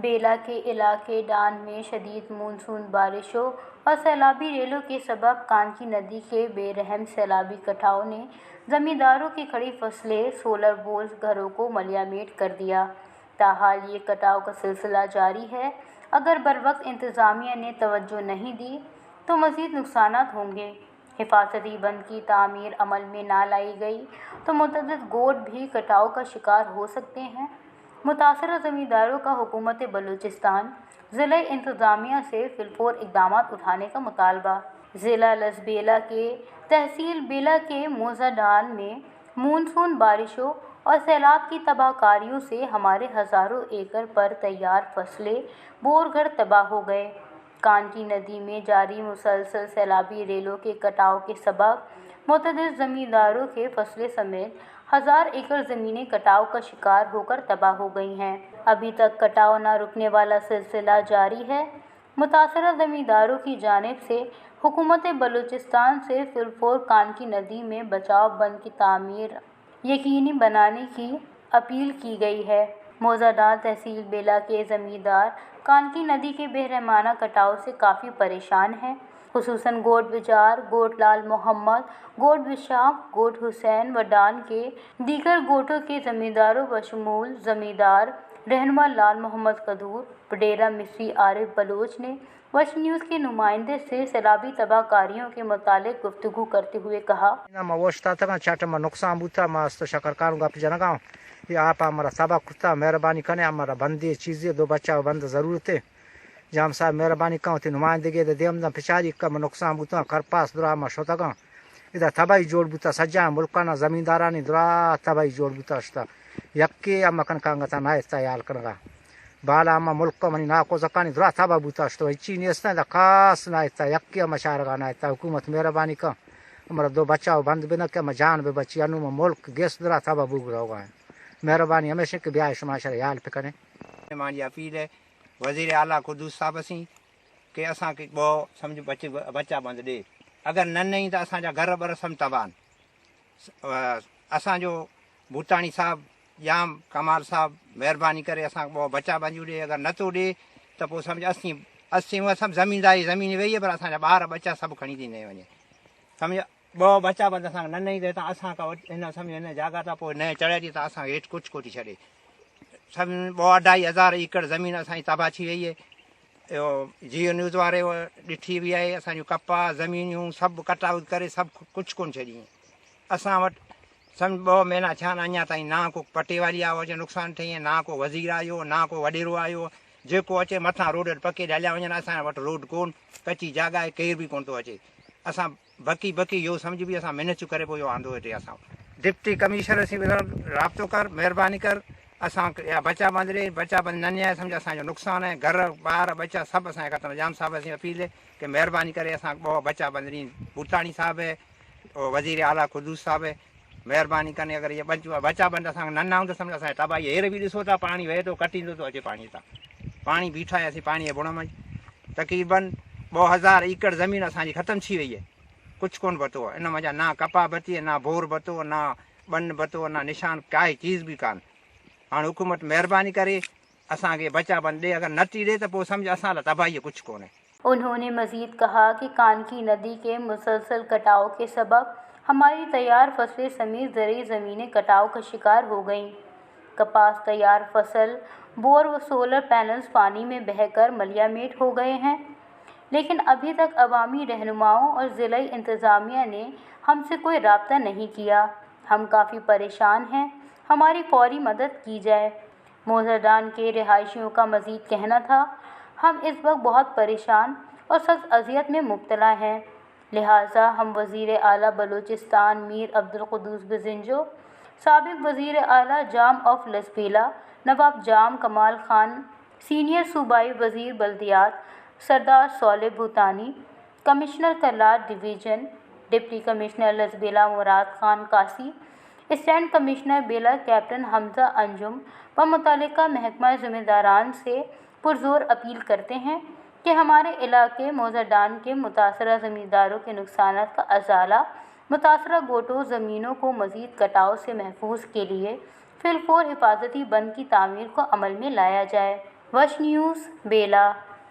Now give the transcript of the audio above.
बेला के इलाके डान में शदीद मानसून बारिशों और सैलाबी रेलों के सबब कानकी नदी के बेरहम सैलाबी कटाव ने जमींदारों की खड़ी फसलें, सोलर बोल्स घरों को मलियामेट कर दिया। ताहाल ये कटाव का सिलसिला जारी है। अगर बरवक्त इंतज़ामिया ने तवज्जो नहीं दी तो मज़ीद नुकसानात होंगे। हिफाजती बंद की तामीर अमल में ना लाई गई तो मुतअद्दिद गोट भी कटाव का शिकार हो सकते हैं। मुतासरा ज़मींदारों का हुकूमत बलूचिस्तान ज़िला इंतज़ामिया से फिलफौर इक़दामात उठाने का मुतालबा। ज़िला लसबेला के तहसील बेला के मोज़ाडान में मानसून बारिशों और सैलाब की तबाहकारियों से हमारे हज़ारों एकड़ पर तैयार फसलें, बोरघर तबाह हो गए। कानकी नदी में जारी मुसलसल सैलाबी रेलों के कटाव के सबब मुतअद्दिद ज़मींदारों के फसलें समेत 1000 एकड़ ज़मीनें कटाव का शिकार होकर तबाह हो गई हैं। अभी तक कटाव न रुकने वाला सिलसिला जारी है। मुतासरा ज़मींदारों की जानिब से हुकूमत बलूचिस्तान से फिलफौर कानकी नदी में बचाव बंद की तामीर यकीनी बनाने की अपील की गई है। मोज़ाडान तहसील बेला के ज़मींदार कानकी नदी के बेरहमाना कटाव से काफ़ी परेशान हैं। खुसूसन गोट बिजार, गोट लाल मोहम्मद, गोट बिशाक, गोट हुसैन व डान के दीगर गोटों के ज़मींदारों बशमूल ज़मींदार रहनुमा लाल मोहम्मद कदूर, वडेरा मिस्री आरिफ बलोच ने वश न्यूज़ के नुमाइंदे से सैलाबी तबाहकारियों के मुतालिक गुफ्तगू करते हुए कहा, नुकसान बूता मस्त शकर करूँगा जनगाँव ये आप हमारा सबक कुत्ता मेहरबानी करें हमारा बंदी चीज़ें दो बच्चा बंद ज़रूरत है जहाँ साहब मेहरबानी कहूँ थी नुमाइंदगी दे देम पिछाड़ी कम नुकसान बूता कर पास दुरा मा शोतगा इधर तबाही जोड़ बूता सज्जा मुल्काना ज़मींदारा ने दुरा तबाही जोड़ बूता शता यक्के अम्मा कन कांगता ना इस्तेयाल करगा बाला अम्मा मुल्क मनी ना को जकानी दुरा तबाह बूता शतो इची नेस्ता दा खास ना इस्ता यक्के अम्मा शारगा ना इस्ता हुकूमत मेहरबानी का हमारा दो बच्चा बंद बिना के मैं जान बे बच्ची अनु मुल्क गैस दुरा तबाह बुग रहा है मेहरबानी हमेशा के ब्याह समाशर याल पे करें। हमारी अपील है वज़ीर आला कुदूस साहब सी के असा के बो समझ बच्चे बच्चा बंद दे अगर न नहीं तो असा घर बर सम तबान असा जो भूटानी साहब जाम कमाल साहब मेहरबानी करे असा बो बच्चा बंजू दे अगर न तो दे तो पो समझ 80 सब ज़मींदारी ज़मीन वही है पर असा बार बच्चा सब खड़ी थी नहीं वने समझ बो बच्चा बंद असा न नहीं दे तो असा का इन समझ इन जगह था पो न चढ़े थी तो असा हेठ कुछ को थी छड़े सब 2-2.5 एकड़ ज़मीन असांजी तबाह थी वई है। जियो न्यूज़ वारे ॾिठी बि आहे असांजूं कपास ज़मीनियूं सभु कटाउट करे सभु कुझु कोन छॾियईं असां वटि सम्झ 2 महीना थिया आहिनि अञा ताईं ना को पटेवारी आयो जो नुक़सानु ठही ना को वज़ीर आयो ना को वॾेरो आयो जेको अचे मथां रोड पके हलिया वञनि असां वटि रोड कोन कची जॻह आहे केर बि कोन थो अचे असां बकी इहो सम्झ बि असां महिनत करे पोइ इहो आंदो हिते असां डिप्टी कमिश्नर से राब्तो कर मेहरबानी कर असां या बच्चा बंद रे बच्चा बंद न आहे सम्झ असांजो नुक़सानु आहे घर ॿार बच्चा सभु असांजे ख़तमु जाम साहब असीं अपील है कि मेहरबानी करे असां बच्चा बंद ॾींहुं भूटानी साहब है वज़ीर आला खुदूस साहब है मेहरबानी कने अगर ये बच्चा बंद असां न हूंदा सम्झ असांजे तबाही हेर बि ॾिसो था पाणी वहे थो कटींदो थो अचे पाणी तां पाणी बीठा आहे असीं पाणीअ बुण में तक़रीबन 2000 एकड़ ज़मीन असांजी ख़तमु थी वई आहे कुझु कोन बतो आहे इन मज़ा ना कपा बती ना बोर बतो ना बन बतो ना निशान काई चीज़ भी कान हाँ हुकूमत मेहरबानी करे असांखे बच्चा बंद दे अगर न थी ॾे तो पोइ सम्झ असां लाइ तबाही कुछ कोन्हे। उन्होंने मज़ीद कहा कि कानकी नदी के मुसलसल कटाव के सबब हमारी तैयार फसलें समेत ज़रूरी ज़मीनें कटाव का शिकार हो गईं। कपास तैयार फसल, बोर व सोलर पैनल्स पानी में बहकर मलियामेट हो गए हैं, लेकिन अभी तक अवामी रहनुमाओं और ज़िला इंतज़ामिया ने हमसे कोई राब्ता नहीं किया। हम काफ़ी परेशान हैं, हमारी फौरी मदद की जाए। मोज़ाडान के रिहायशियों का मज़ीद कहना था, हम इस वक्त बहुत परेशान और सख्त अज़ियत में मुब्तला हैं, लिहाजा हम वज़ीर आला बलूचिस्तान मीर अब्दुल कुद्दूस बिज़िंजो, साबिक़ वज़ीर आला जाम ऑफ लसबेला नवाब जाम कमाल खान, सीनियर सूबाई वज़ीर बल्दियात सरदार सोले भूतानी, कमिश्नर कलार division, deputy commissioner Lasbela Murad Khan Kasi, स्टैंड कमिश्नर बेला कैप्टन हमजा अंजुम व मुतल्लिका महकमा ज़िम्मेदारान से पुरज़ोर अपील करते हैं कि हमारे इलाके मोज़ाडान के मुतासरा ज़मींदारों के नुकसान का अज़ाला मुतासरा गोटों ज़मीनों को मज़ीद कटाव से महफूज के लिए फिलफौर हिफाजती बंद की तामीर को अमल में लाया जाए। वश न्यूज़ बेला।